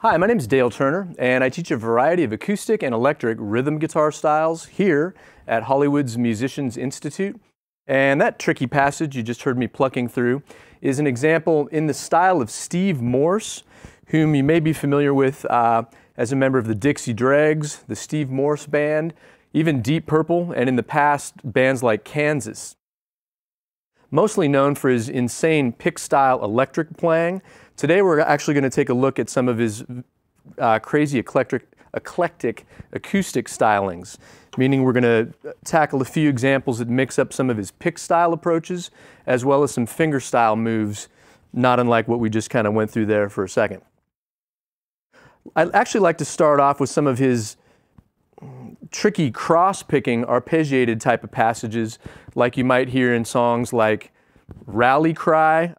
Hi, my name is Dale Turner, and I teach a variety of acoustic and electric rhythm guitar styles here at Hollywood's Musicians Institute. And that tricky passage you just heard me plucking through is an example in the style of Steve Morse, whom you may be familiar with as a member of the Dixie Dregs, the Steve Morse Band, even Deep Purple, and in the past, bands like Kansas. Mostly known for his insane pick-style electric playing, today we're actually going to take a look at some of his crazy eclectic acoustic stylings, meaning we're going to tackle a few examples that mix up some of his pick-style approaches, as well as some finger-style moves, not unlike what we just kind of went through there for a second. I'd actually like to start off with some of his tricky cross-picking arpeggiated type of passages like you might hear in songs like Rally Cry.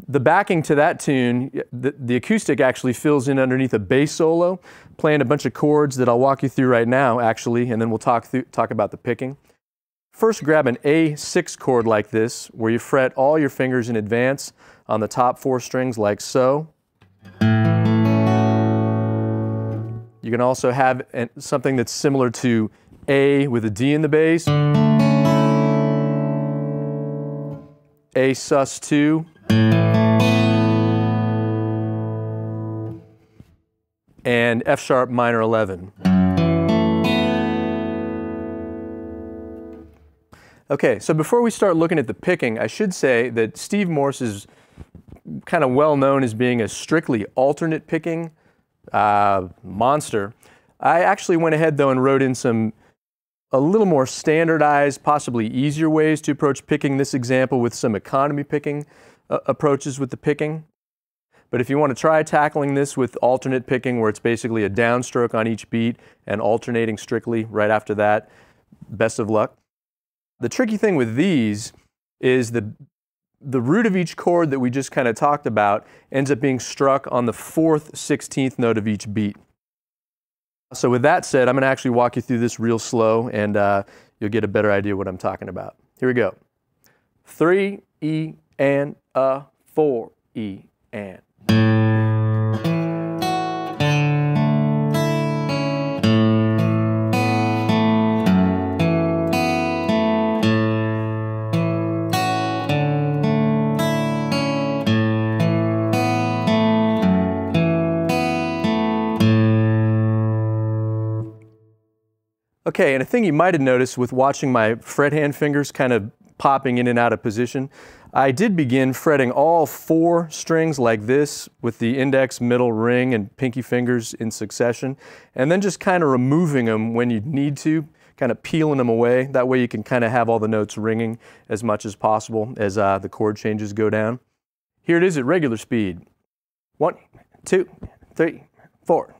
The backing to that tune, the acoustic actually fills in underneath a bass solo, playing a bunch of chords that I'll walk you through right now actually, and then we'll talk about the picking. First, grab an A6 chord like this, where you fret all your fingers in advance on the top 4 strings like so. You can also have something that's similar to A with a D in the bass, A sus2, and F sharp minor 11. Okay, so before we start looking at the picking, I should say that Steve Morse is kind of well known as being a strictly alternate picking monster. I actually went ahead though and wrote in a little more standardized, possibly easier ways to approach picking this example with some economy picking approaches with the picking. But if you want to try tackling this with alternate picking, where it's basically a downstroke on each beat and alternating strictly right after that, best of luck. The tricky thing with these is the root of each chord that we just kind of talked about ends up being struck on the 4th 16th note of each beat. So with that said, I'm going to actually walk you through this real slow, and you'll get a better idea what I'm talking about. Here we go. 3 E and a 4 E and. Okay, and a thing you might have noticed with watching my fret hand fingers kind of popping in and out of position, I did begin fretting all 4 strings like this with the index, middle, ring, and pinky fingers in succession, and then just kind of removing them when you need to, kind of peeling them away. That way you can kind of have all the notes ringing as much as possible as the chord changes go down. Here it is at regular speed. 1, 2, 3, 4.